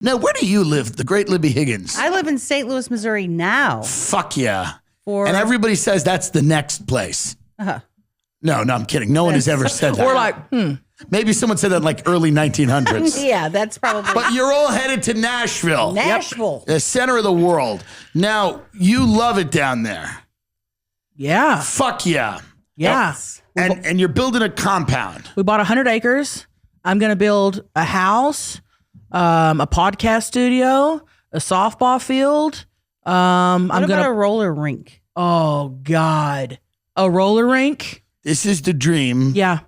Now, where do you live, the great Libbie Higgins? I live in St. Louis, Missouri now. Fuck yeah. And everybody says that's the next place. No, I'm kidding. No one has ever said that. We're like, Maybe someone said that in like early 1900s. Yeah, that's probably. But you're all headed to Nashville. Nashville. The center of the world. Now, you love it down there. Yeah. Fuck yeah. Yeah. And you're building a compound. We bought 100 acres. I'm going to build a house, a podcast studio, a softball field. What about a roller rink? Oh, God. A roller rink? This is the dream. Yeah.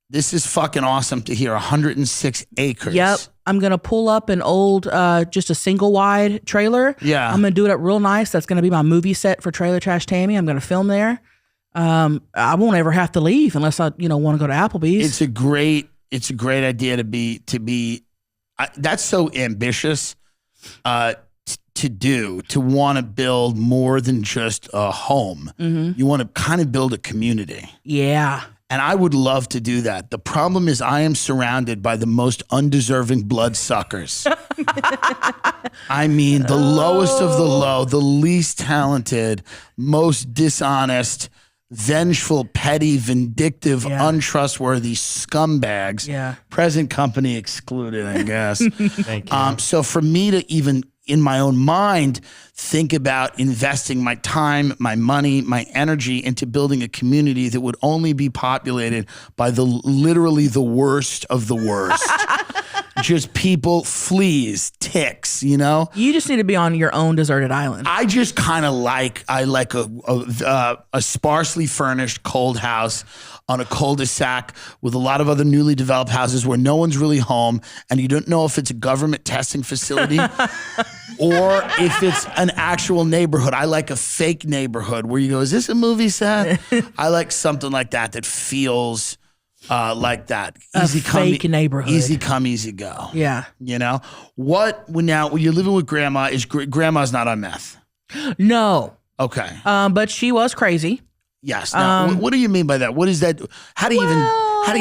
This is fucking awesome to hear. 106 acres. Yep. I'm going to pull up an old, just a single wide trailer. Yeah. I'm going to do it up real nice. That's going to be my movie set for Trailer Trash Tammy. I'm going to film there. I won't ever have to leave unless I, want to go to Applebee's. It's a great idea to be. That's so ambitious to want to build more than just a home. Mm-hmm. You want to kind of build a community. Yeah. And I would love to do that. The problem is I am surrounded by the most undeserving bloodsuckers. I mean, the lowest of the low, the least talented, most dishonest, vengeful, petty, vindictive, untrustworthy scumbags. Yeah. Present company excluded, I guess. Thank you. So for me to even in my own mind think about investing my time, my money, my energy into building a community that would only be populated by literally the worst of the worst. Just people, fleas, ticks, You just need to be on your own deserted island. I just kind of like a sparsely furnished cold house on a cul-de-sac with a lot of other newly developed houses where no one's really home and you don't know if it's a government testing facility or if it's an actual neighborhood. I like a fake neighborhood where you go, is this a movie set? I like something like that feels like that. Fake neighborhood. Easy come, easy go. Yeah. What, when you're living with grandma, grandma's not on meth? No. Okay. But she was crazy. Yes. Now, what do you mean by that? What is that? How do you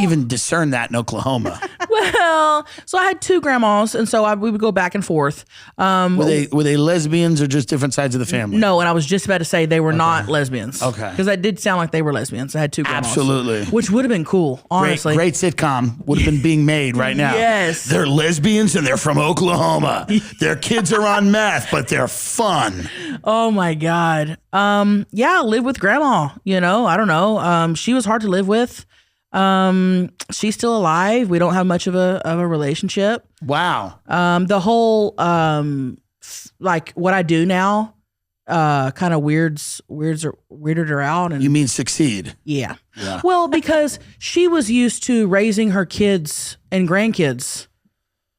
even discern that in Oklahoma? Well, so I had two grandmas, and so we would go back and forth. Were they lesbians or just different sides of the family? No, and I was just about to say they were not lesbians. Okay. Because that did sound like they were lesbians. I had two grandmas. Absolutely. Which would have been cool, honestly. Great sitcom would have been being made right now. Yes. They're lesbians and they're from Oklahoma. Their kids are on meth, but they're fun. Oh my God. Live with grandma, I don't know. She was hard to live with. She's still alive. We don't have much of a relationship. Wow. The whole, like what I do now, kind of weirded her out. And you mean succeed? Yeah. Well, because she was used to raising her kids and grandkids,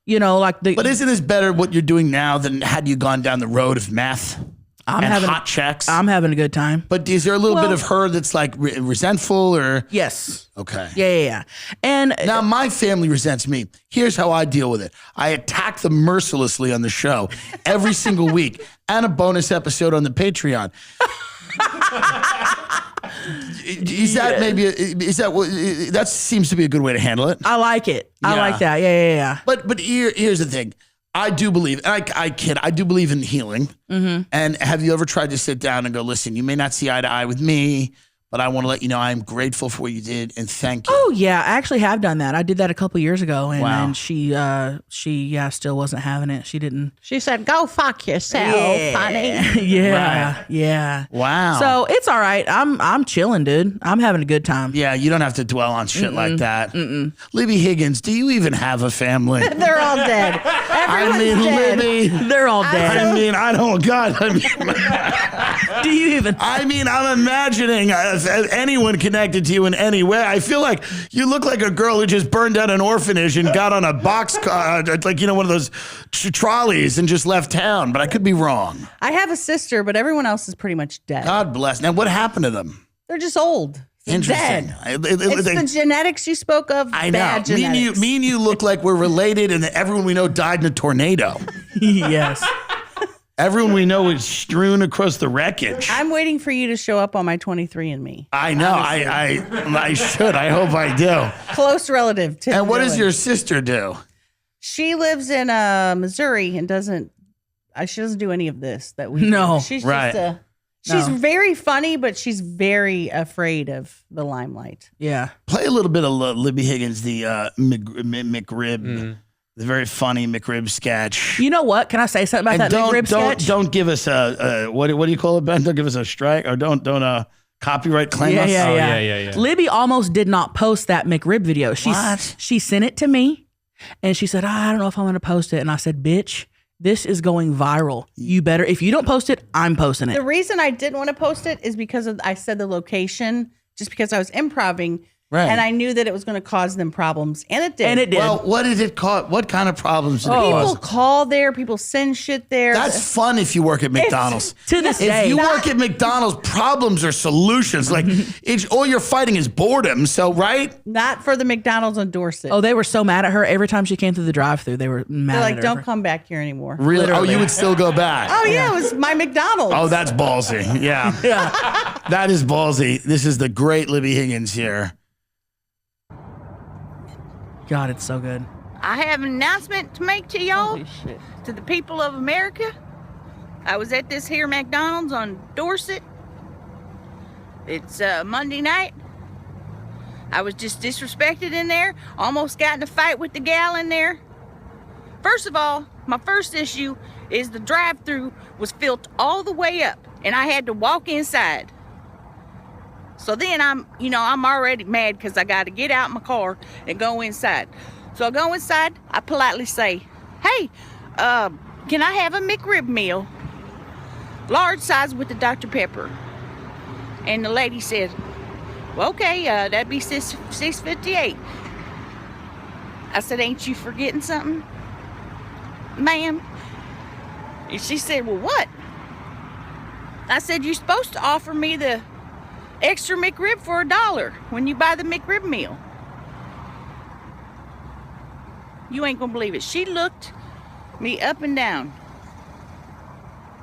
But isn't this better what you're doing now than had you gone down the road of meth? Hot checks. I'm having a good time. But is there a little bit of her that's like resentful or? Yes. Okay. Yeah. And now my family resents me. Here's how I deal with it. I attack them mercilessly on the show every single week and a bonus episode on the Patreon. That seems to be a good way to handle it. I like it. I like that. Yeah. But here's the thing. I do believe, and I do believe in healing. Mm-hmm. And have you ever tried to sit down and go, listen, you may not see eye to eye with me, but I want to let you know I'm grateful for what you did and thank you. Oh yeah, I actually have done that. I did that a couple years ago, and, wow. and she still wasn't having it. She didn't. She said, "Go fuck yourself, honey." Yeah, right. Yeah. Wow. So it's all right. I'm chilling, dude. I'm having a good time. Yeah, you don't have to dwell on shit like that. Libbie Higgins, do you even have a family? They're all dead. Everyone's dead. Libbie, they're all dead. I mean, I don't. God, do you even? I mean, I'm imagining anyone connected to you in any way. I feel like you look like a girl who just burned down an orphanage and got on a box, like, one of those trolleys and just left town. But I could be wrong. I have a sister, but everyone else is pretty much dead. God bless. Now, what happened to them? They're just old. Interesting. Dead. It's the genetics you spoke of. I know. Bad genetics. Me and you look like we're related, and that everyone we know died in a tornado. Yes. Everyone we know is strewn across the wreckage. I'm waiting for you to show up on my 23andMe. I know. I should. I hope I do. Close relative. And what does your sister do? She lives in Missouri and she doesn't do any of this that we No. do. She's Right. just she's very funny, but she's very afraid of the limelight. Yeah. Play a little bit of Libbie Higgins, the McRib, the very funny McRib sketch. You know what? Can I say something about that McRib sketch? Don't give us a what do you call it, Ben? Don't give us a strike or don't copyright claim us. Yeah. Libby almost did not post that McRib video. She sent it to me and she said, I don't know if I'm going to post it. And I said, bitch, this is going viral. You better, if you don't post it, I'm posting it. The reason I didn't want to post it is because I said the location, just because I was improving. Right. And I knew that it was going to cause them problems. And it did. Well, what did it cause? What kind of problems did it People cause? call there. People send shit there. That's fun if you work at McDonald's. To this day. If you work at McDonald's, problems are solutions. Like, all you're fighting is boredom. So, right? Not for the McDonald's on Dorset. Oh, they were so mad at her every time she came through the drive-thru. They were mad They're at like, her. don't come back here anymore. Really? Literally. Oh, you would still go back? Oh, yeah, it was my McDonald's. Oh, that's ballsy. Yeah. That is ballsy. This is the great Libbie Higgins here. God, it's so good. I have an announcement to make to y'all, Holy shit. to the people of America. I was at this here McDonald's on Dorset. It's Monday night. I was just disrespected in there. Almost got in a fight with the gal in there. First of all, my first issue is the drive-thru was filled all the way up, and I had to walk inside. So then I'm already mad because I got to get out my car and go inside. So I go inside, I politely say, hey, can I have a McRib meal? Large size with the Dr. Pepper. And the lady said, well, okay, that'd be $6.58. I said, ain't you forgetting something, ma'am? And she said, well, what? I said, you're supposed to offer me the extra McRib for $1 when you buy the McRib meal. You ain't gonna believe it. She looked me up and down.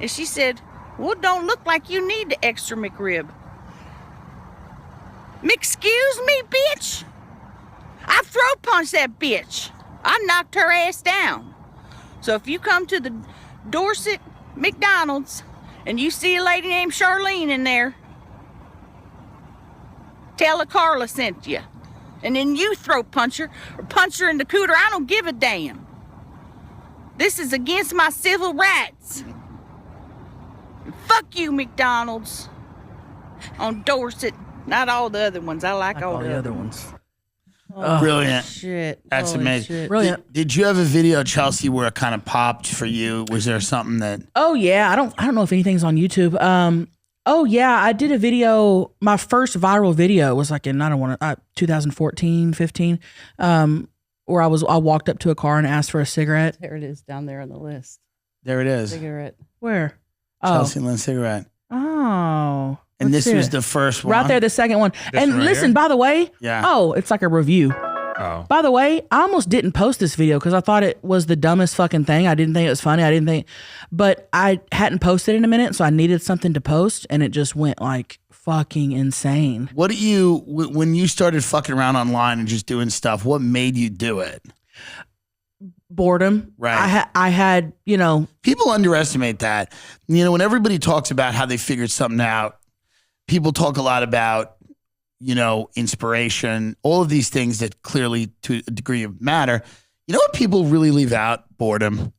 And she said, well, it don't look like you need the extra McRib. Excuse me, bitch? I throat punched that bitch. I knocked her ass down. So if you come to the Dorset McDonald's and you see a lady named Charlene in there, tell her Carla sent you. And then you throat punch her or punch her in the cooter. I don't give a damn. This is against my civil rights. And fuck you, McDonald's. On Dorset. Not all the other ones. I like all the other ones. Brilliant. Shit. That's Holy amazing. shit. Brilliant. Did you have a video, Chelcie, where it kind of popped for you? Was there something that... Oh yeah, I don't know if anything's on YouTube. Oh yeah, I did a video. My first viral video was like in 2014, 15, where I walked up to a car and asked for a cigarette. There it is down there on the list. There it is. Cigarette. Where? Oh, Chelcie Lynn cigarette. oh. And Let's this see was it. the first one. Right there, the second one. And one right listen, here? by the way, Yeah. oh, it's like a review. Oh. By the way, I almost didn't post this video because I thought it was the dumbest fucking thing. I didn't think it was funny. But I hadn't posted in a minute, so I needed something to post, and it just went like fucking insane. What do you, when you started fucking around online and just doing stuff, what made you do it? Boredom. Right. I had, People underestimate that. When everybody talks about how they figured something out, people talk a lot about, inspiration, all of these things that clearly to a degree matter. You know what people really leave out? Boredom.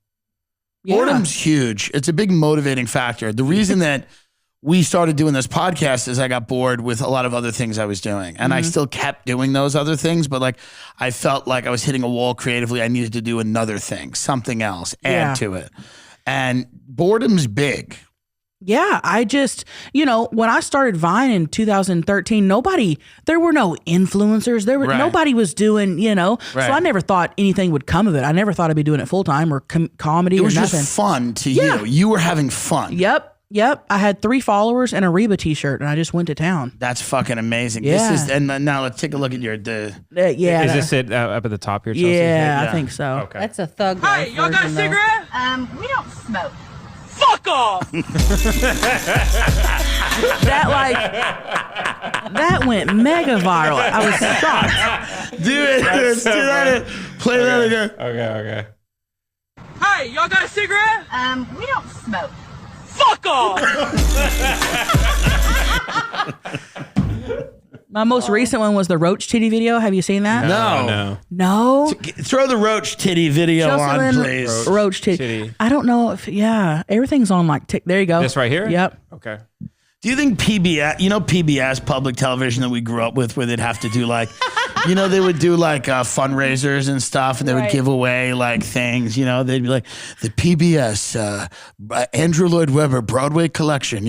Yeah. Boredom's huge. It's a big motivating factor. The reason that we started doing this podcast is I got bored with a lot of other things I was doing. And I still kept doing those other things, but I felt like I was hitting a wall creatively. I needed to do another thing, something else, add to it. And boredom's big. Yeah, I just, when I started Vine in 2013, there were no influencers. Nobody was doing, so I never thought anything would come of it. I never thought I'd be doing it full time or comedy It or was nothing. just fun to you. You were having fun. Yep. I had 3 followers and a Reba t-shirt, and I just went to town. That's fucking amazing. Yeah. And now let's take a look at your, Yeah. Is this it up at the top here, Chelcie? Yeah, I think so. Okay. That's a thug life. Hey, y'all got a version, though. cigarette? We don't smoke. Fuck off! That went mega viral. I was shocked. Do it. Let's do that. Play that again. Okay. Hey, y'all got a cigarette? We don't smoke. Fuck off! My most recent one was the roach titty video. Have you seen that? No. No? Throw the roach titty video Chelcie on, Lynn please. Roach titty. I don't know if, everything's on like tick. There you go. This right here? Yep. Okay. Do you think PBS, PBS, public television that we grew up with, where they'd have to do like, they would do like fundraisers and stuff, and they would give away like things, they'd be like, the PBS Andrew Lloyd Webber Broadway collection,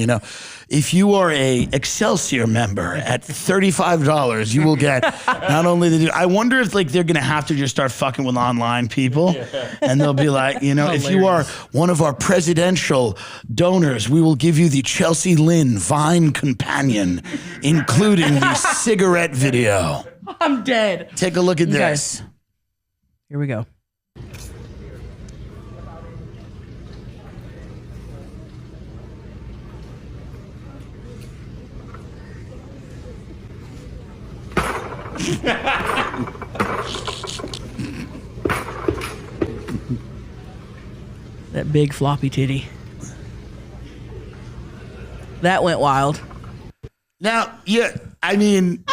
if you are a Excelsior member at $35, you will get not only I wonder if like they're going to have to just start fucking with online people, and they'll be like, if you are one of our presidential donors, we will give you the Chelcie Lynn Vine Companion, including the cigarette video. I'm dead. Take a look at this. Here we go. That big floppy titty. That went wild. Now, yeah, I mean,